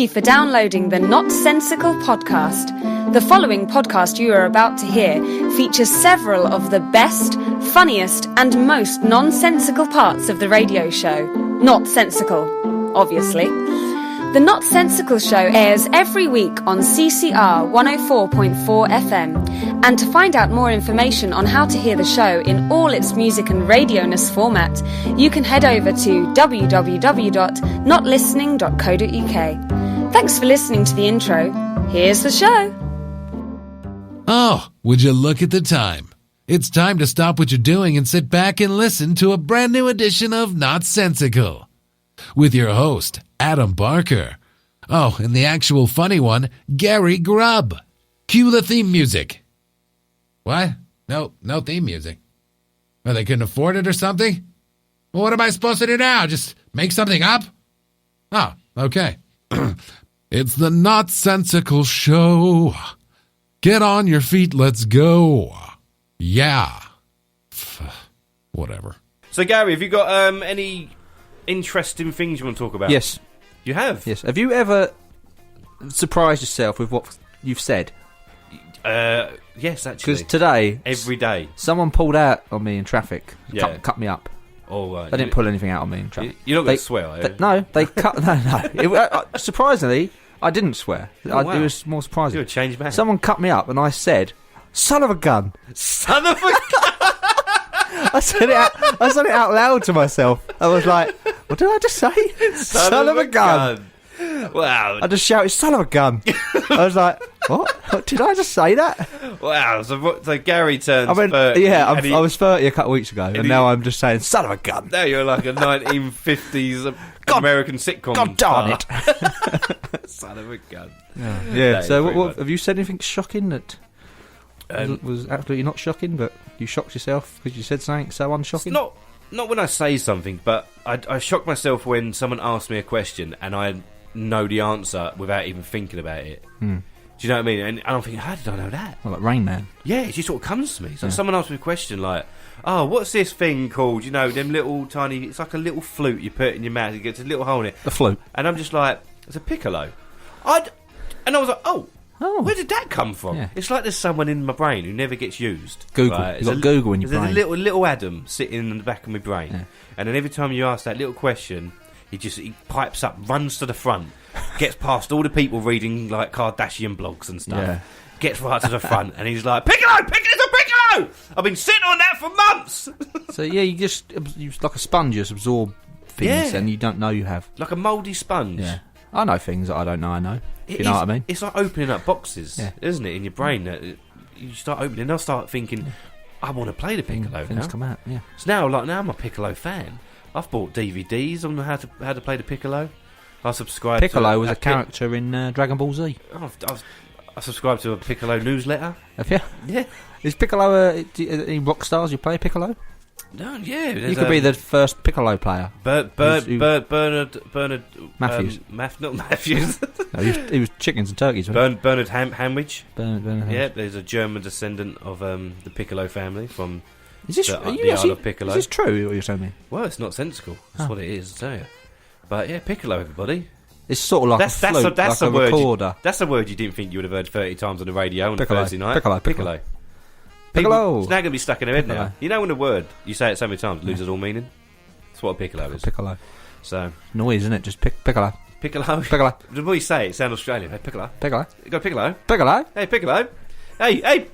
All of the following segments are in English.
you for downloading the NOTsensical podcast. The following podcast you are about to hear features several of the best, funniest, and most nonsensical parts of the radio show. NOTsensical, obviously. The NOTsensical show airs every week on CCR 104.4 FM. And to find out more information on how to hear the show in all its music and radio-ness format, you can head over to www.notlistening.co.uk. Thanks for listening to the intro. Here's the show. Oh, would you look at the time? It's time to stop what you're doing and sit back and listen to a brand new edition of NOTsensical. With your host, Adam Barker. Oh, and the actual funny one, Garrie Grubb. Cue the theme music. What? No theme music. Well, they couldn't afford it or something? Well, what am I supposed to do now? Just make something up? Oh, okay. It's the NOTsensical show. Get on your feet, let's go. Yeah. Whatever. So, Garrie, have you got any interesting things you want to talk about? Yes. You have? Yes. Have you ever surprised yourself with what you've said? Yes, actually. Because today... Every day. Someone pulled out on me in traffic. Yeah. Cut me up. Oh, right. They didn't pull anything out on me in traffic. You're not going to swear, are you? No, they cut... No. Surprisingly, I didn't swear. Oh, wow. It was more surprising. You're a changed man. Someone cut me up and I said, "Son of a gun." Son of a gun! I said it out loud to myself. I was like, what did I just say? Son of a gun. Wow. I just shouted, "Son of a gun." I was like, what? Did I just say that? Wow. So Garrie turns 30. Yeah, I was 30 a couple of weeks ago, and now I'm just saying, "Son of a gun." Now you're like a 1950s American sitcom. God darn it. Son of a gun. Yeah. So what have you said anything shocking that was absolutely not shocking, but you shocked yourself because you said something so unshocking? It's not when I say something, but I shock myself when someone asks me a question and I know the answer without even thinking about it. Do you know what I mean? And I'm thinking, how did I know that? Well, like Rain Man. Yeah, it just sort of comes to me. So someone asks me a question like, "Oh, what's this thing called? You know, them little tiny... It's like a little flute you put in your mouth. It gets a little hole in it." The flute. And I'm just like, "It's a piccolo." And I was like, oh, where did that come from? Yeah. It's like there's someone in my brain who never gets used. Google. Right? You've got Google in your brain. There's a little Adam sitting in the back of my brain. Yeah. And then every time you ask that little question, he pipes up, runs to the front, gets past all the people reading like Kardashian blogs and stuff, gets right to the front, and he's like, "Piccolo! It's a piccolo! I've been sitting on that for months!" So, yeah, you like a sponge, just absorb things and you don't know you have. Like a mouldy sponge. Yeah. I know things that I don't know I know. You know what I mean? It's like opening up boxes, isn't it, in your brain? That you start opening, and I'll start thinking, I want to play the piccolo things now. Come out, yeah. So now I'm a piccolo fan. I've bought DVDs on how to play the piccolo. I subscribed. Piccolo was a character in Dragon Ball Z. I subscribed to a Piccolo newsletter. Have you? Yeah. Is Piccolo any rock stars you play Piccolo? No, yeah. You could be the first Piccolo player. Bernard Matthews. Not Matthews. No, he was chickens and turkeys. Bernard Hamwich. Bernard Hamwich. Yeah, there's a German descendant of the Piccolo family from the Isle of Piccolo. Is this true, what you're telling me? Well, it's not sensical. That's what it is, I tell you. But yeah, Piccolo, everybody. It's sort of like a flute, like a recorder. That's a word you didn't think you would have heard 30 times on the radio on a Thursday night. Piccolo. Piccolo. It's now going to be stuck in their head now. You know when a word, you say it so many times, it loses all meaning? That's what a piccolo is. Piccolo. So noise, isn't it? Just piccolo. Piccolo. Piccolo. The more you say it sounds Australian. Hey, piccolo. Piccolo. You got piccolo? Piccolo. Hey, piccolo. Hey,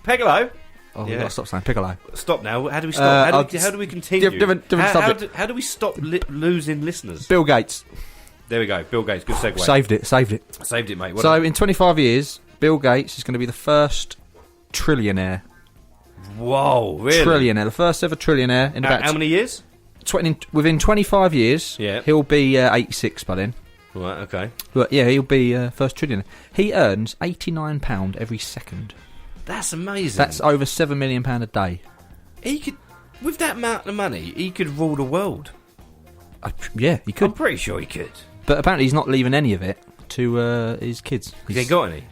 piccolo. Oh, we've got to stop saying piccolo. Stop now. How do we stop? How do we continue? Different subject. How do we stop losing listeners? Bill Gates. There we go. Bill Gates. Good segue. Saved it, mate. So in 25 years, Bill Gates is going to be the first trillionaire. Whoa, really? Trillionaire. The first ever trillionaire. In about how many years? Within 25 years, he'll be 86 by then. Right, okay. But yeah, he'll be first trillionaire. He earns £89 every second. That's amazing. That's over £7 million a day. He could, with that amount of money, he could rule the world. Yeah, he could. I'm pretty sure he could. But apparently he's not leaving any of it to his kids. Has he got any?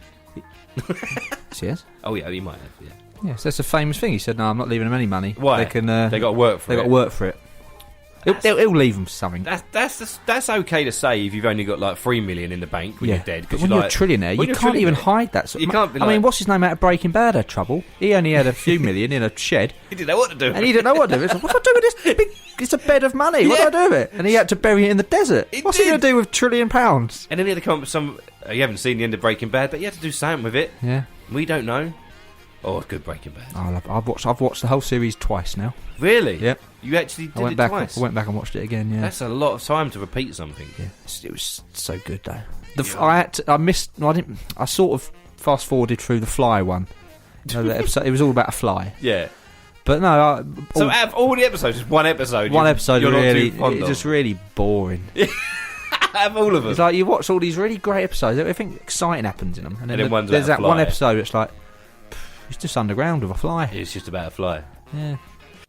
Yes, he has. Oh yeah, he might have, yeah. Yes, that's a famous thing. He said, "No, I'm not leaving them any money." Why? They got to work for it. They got to work for it. He'll leave them something. That's okay to say if you've only got like 3 million in the bank when you're dead. But when you're a trillionaire, you can't even hide that. You can't be I mean, what's his name out of Breaking Bad had trouble? He only had a few million in a shed. He didn't know what to do. And he didn't know what to do. It's like, what do I do with this big... It's a bed of money. What do I do with it? And he had to bury it in the desert. What's he going to do with £1 trillion? And then he had to come up with some... You haven't seen the end of Breaking Bad, but he had to do something with it. Yeah. We don't know. Oh, it's good Breaking Bad. I've watched the whole series twice now. Really? Yep. You actually did it twice? I went back and watched it again, yeah. That's a lot of time to repeat something. Yeah. It was so good, though. I sort of fast-forwarded through the Fly one. You know, the episode, it was all about a fly. Yeah. But no... So out of all the episodes, just one episode... One episode really... It's just really boring. Out of all of them. It's like you watch all these really great episodes, everything exciting happens in them. And then one's there's about that a fly. one episode it's like... It's just underground with a fly. It's just about a fly. Yeah.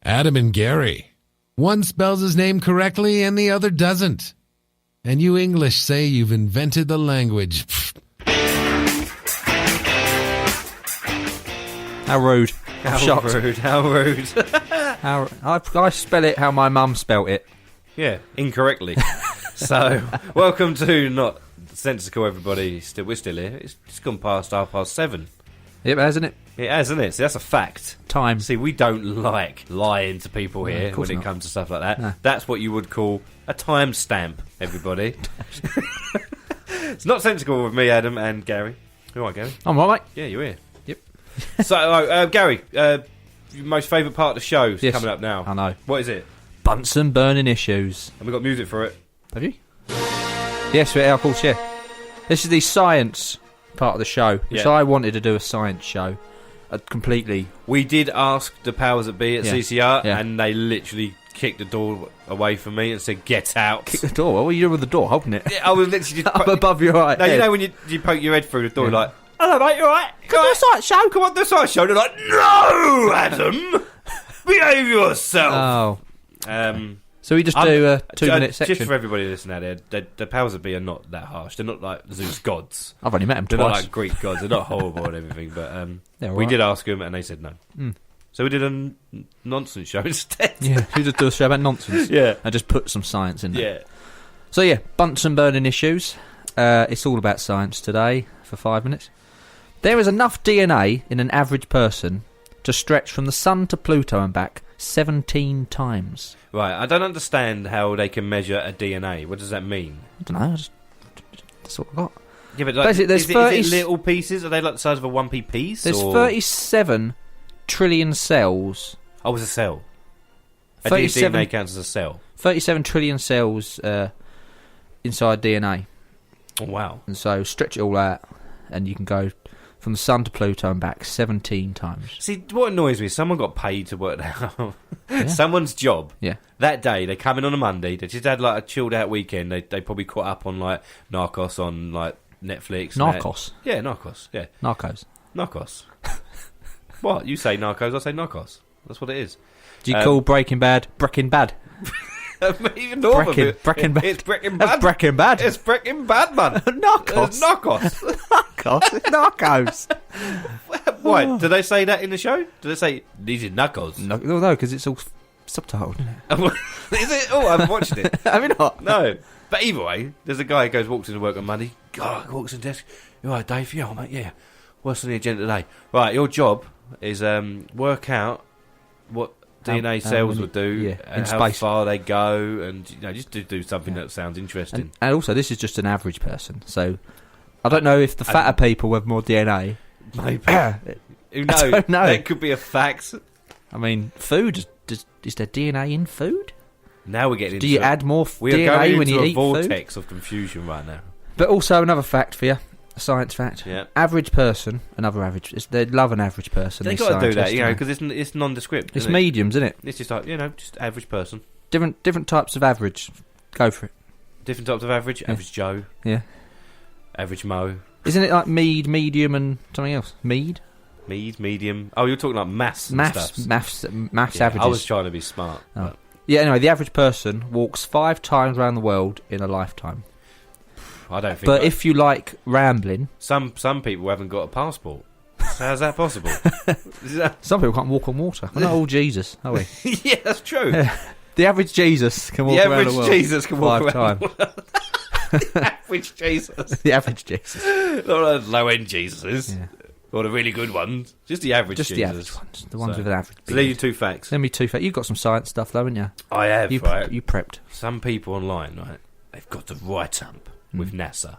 Adam and Garrie. One spells his name correctly and the other doesn't. And you English say you've invented the language. How rude. How rude. I spell it how my mum spelt it. Yeah, incorrectly. So, welcome to NOTsensical, everybody. We're still here. It's gone past 7:30. Yep, hasn't it? It has, isn't it? So that's a fact. Time. See, we don't like lying to people here when it comes to stuff like that. No. That's what you would call a timestamp, everybody. It's NOTsensical with me, Adam, and Garrie. You all right, Garrie? I'm all right, mate. Yeah, you're here. Yep. So, Garrie, your most favourite part of the show is Yes, coming up now. I know. What is it? Bunsen burning issues. And we've got music for it. Have you? Yes, of course, yeah. This is the science part of the show. Yeah. So I wanted to do a science show. Completely. We did ask the powers that be at CCR, Yeah. and they literally kicked the door away from me and said, "Get out!" Kick the door. What are you doing with the door? Holding it? Yeah, I was literally just Up above your eye. No, you know when you poke your head through the door, Yeah. like, "Hello, mate, you all right? Come do a science show. Come on, do a science show." They're like, "No, Adam, behave yourself." Oh. So we just do a 2-minute section. Just for everybody listening out there, the powers that be are not that harsh. They're not like Zeus gods. I've only met them They're twice. not like Greek gods. They're not horrible and everything. But They're all we right. did ask them, and they said no. Mm. So we did a nonsense show instead. Yeah, we just do a show about nonsense. Yeah. And just put some science in there. Yeah. So yeah, Bunsen burning issues. It's all about science today for 5 minutes. There is enough DNA in an average person to stretch from the sun to Pluto and back 17 times. Right, I don't understand how they can measure a DNA. What does that mean? I don't know. That's what I got. Yeah, but like, Basically, there's is it 30 little pieces? Are they like the size of a 1p piece? There's or? 37 trillion cells. Oh, it's a cell. A 37 DNA counts as a cell. 37 trillion cells inside DNA. Oh, wow. And so stretch it all out, and you can go from the sun to Pluto and back 17 times. See, what annoys me is someone got paid to work that out. Yeah. Someone's job. Yeah. That day, they come in on a Monday. They just had like a chilled out weekend. They probably caught up on like Narcos on like Netflix. Narcos? Yeah, Narcos. Yeah. Narcos. Narcos. What? You say Narcos, I say Narcos. That's what it is. Do you call Breaking Bad Breaking Bad? Even normal. Breaking Bad. It's Breaking That's Bad. Breaking Bad. It's Breaking Bad, man. Narcos. It's Narcos. Narcos. Why? Did they say that in the show? Did they say, these are Narcos? No, because it's all subtitled, isn't it? Is it? Oh, I haven't watched it. Have you not? No. But either way, there's a guy who walks into work on Monday. God, walks in the desk. You all right, Dave? Yeah, mate, yeah. What's on the agenda today? Right, your job is work out what DNA cells would do, in how space. far they go, and just do something that sounds interesting. And also, this is just an average person, so I don't know if the fatter people have more DNA. Maybe. Who I knows? don't know. That could be a fact. I mean, food, is there DNA in food? Now we're getting into Do you add more we are DNA going when into you a eat vortex of confusion right now. But also another fact for you, a science fact. Yeah. Average person, another average. They love an average person. They these got to do that, scientists, don't they? because it's nondescript. It's isn't it? mediums, isn't it? It's just like just average person. Different types of average. Go for it. Different types of average. Yeah. Average Joe. Yeah. Average Mo. Isn't it like mead, medium, and something else? Mead? Mead, medium. Oh, you're talking like maths and stuff. Maths Yeah, averages. I was trying to be smart. Oh. but Yeah, anyway, the average person walks 5 times around the world in a lifetime. I don't think. But if you like rambling... some people haven't got a passport. So how's that possible? Some people can't walk on water. We're not all Jesus, are we? Yeah, that's true. The average Jesus can walk around the world. Jesus can walk around times. The average Jesus. The average Jesus. Not the low-end Jesuses. Yeah. Or the really good ones. Just the average Jesus. The average ones. The ones with an average. So there are your 2 facts. Send me 2 facts. You've got some science stuff, though, haven't you? I have, right? You prepped. Some people online, right, they've got to write up with NASA.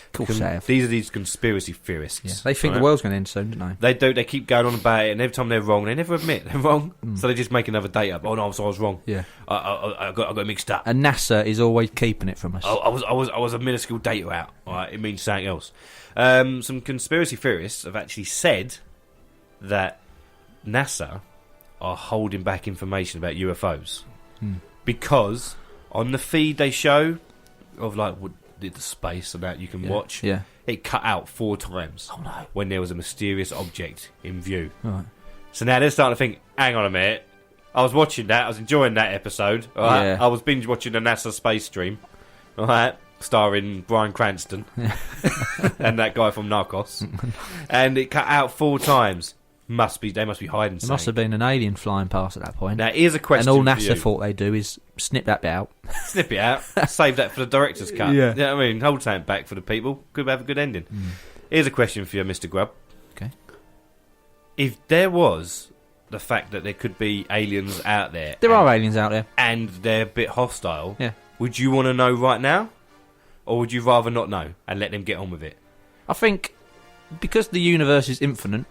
Of course they have. These are these conspiracy theorists. Yeah. They think right? the world's going to end soon, don't they? They do. They keep going on about it, and every time they're wrong, they never admit they're wrong. So they just make another date up. Oh no, I was wrong. Yeah, I got mixed up. And NASA is always keeping it from us. I was a minuscule data out. Right, it means something else. Some conspiracy theorists have actually said that NASA are holding back information about UFOs because on the feed they show of like the space and that you can watch, it cut out 4 times when there was a mysterious object in view. Right. So now they're starting to think, hang on a minute, I was watching that, I was enjoying that episode, right? I was binge watching the NASA space stream, right, starring Bryan Cranston and that guy from Narcos, and it cut out 4 times. They must be hiding something. There must have been an alien flying past at that point. Now here's a question. And all for NASA you. thought they do is snip that bit out. Snip it out. Save that for the director's cut. Yeah. You know what I mean? Hold something back for the people. Could have a good ending. Here's a question for you, Mr. Grubb. Okay. If there was the fact that there could be aliens out there... There are aliens out there. And they're a bit hostile, yeah, would you want to know right now? Or would you rather not know and let them get on with it? I think because the universe is infinite...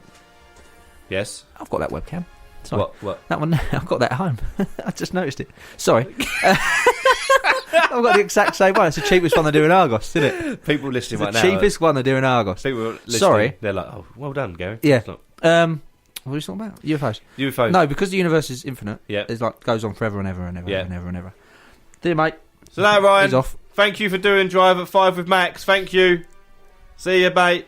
Yes? I've got that webcam. Sorry. What? That one, I've got that at home. I just noticed it. Sorry. I've got the exact same one. It's the cheapest one they do in Argos, isn't it? People listening right the now. Cheapest one they do in Argos. People listening, sorry. They're like, oh, well done, Garrie. Yeah. What are you talking about? UFOs. UFOs. No, because the universe is infinite. Yeah. It goes on forever and ever and ever and ever and ever. Dear mate. So now, Ryan, he's off. Thank you for doing Drive at 5 with Max. Thank you. See you, mate.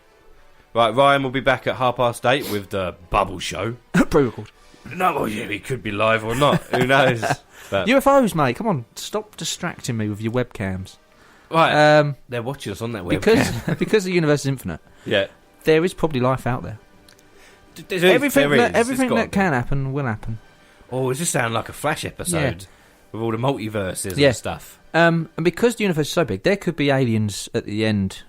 Right, Ryan will be back at 8:30 with the Bubble Show. Pre-record. No, well, yeah, it could be live or not. Who knows? But, UFOs, mate. Come on, stop distracting me with your webcams. Right, they're watching us on that webcam. Because the universe is infinite. Yeah, there is probably life out there. Everything that can happen will happen. Oh, does this sound like a Flash episode with all the multiverses and stuff? And because the universe is so big, there could be aliens at the end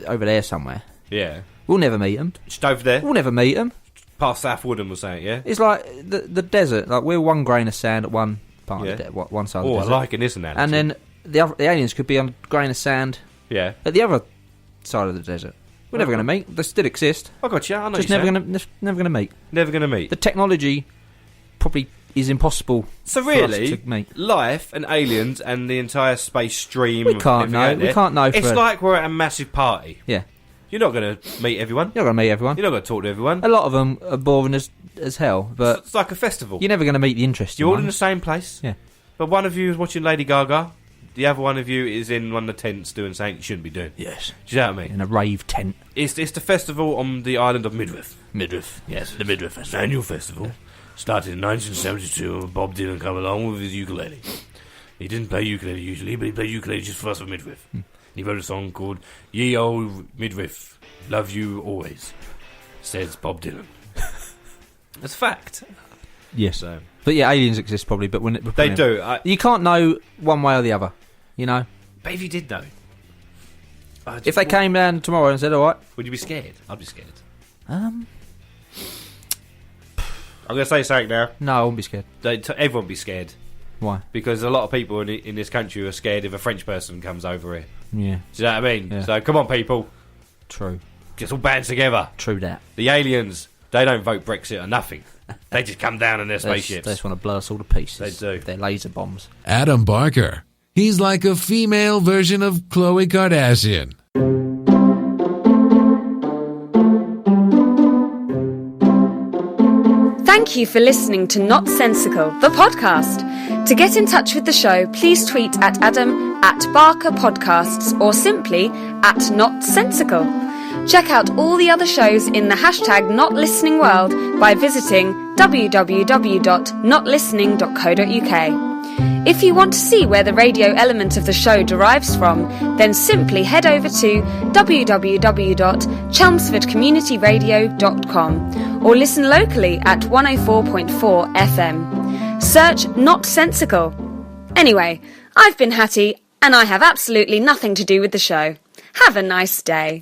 over there somewhere. Yeah. We'll never meet them. Just over there? We'll never meet them. Past South Woodham was saying, yeah? It's like the desert. Like we're one grain of sand at one part of one side of the desert. I like an isn't that? And then the aliens could be on a grain of sand at the other side of the desert. We're never going to meet. They still exist. I got you. I know. Just never going to meet. Never going to meet. The technology probably is impossible. So really, for us to meet. Life and aliens and the entire space stream. We can't know. We can't know. It's like we're at a massive party. Yeah. You're not going to meet everyone. You're not going to meet everyone. You're not going to talk to everyone. A lot of them are boring as hell. But it's like a festival. You're never going to meet the interesting You're all ones. in the same place. Yeah. But one of you is watching Lady Gaga. The other one of you is in one of the tents doing something you shouldn't be doing. Yes. Do you know what I mean? In a rave tent. It's the festival on the island of Midriff. Yes, the Midriff. It's an annual festival. Yeah. Started in 1972 and Bob Dylan came along with his ukulele. He didn't play ukulele usually, but he played ukulele just for us for Midriff. He wrote a song called Ye Old Midriff, Love You Always, says Bob Dylan. That's fact. Yes. So. But yeah, aliens exist probably, but when they do. You can't know one way or the other, you know? But if you did know. If they came down tomorrow and said, alright. Would you be scared? I'd be scared. I'm going to say something now. No, I wouldn't be scared. Everyone would be scared. Why? Because a lot of people in this country are scared if a French person comes over here. Yeah. Do you know what I mean? Yeah. So come on, people. True. Just all band together. True that. The aliens, they don't vote Brexit or nothing. They just come down in their spaceships. They just want to blow us all to pieces. They do. They're laser bombs. Adam Barker. He's like a female version of Khloe Kardashian. Thank you for listening to NOTsensical, the podcast. To get in touch with the show, please tweet at Adam @Barker Podcasts or simply @NOTsensical. Check out all the other shows in the hashtag NotListeningWorld world by visiting www.notlistening.co.uk. If you want to see where the radio element of the show derives from, then simply head over to www.chelmsfordcommunityradio.com or listen locally at 104.4 FM. Search NOTsensical. Anyway, I've been Hattie, and I have absolutely nothing to do with the show. Have a nice day.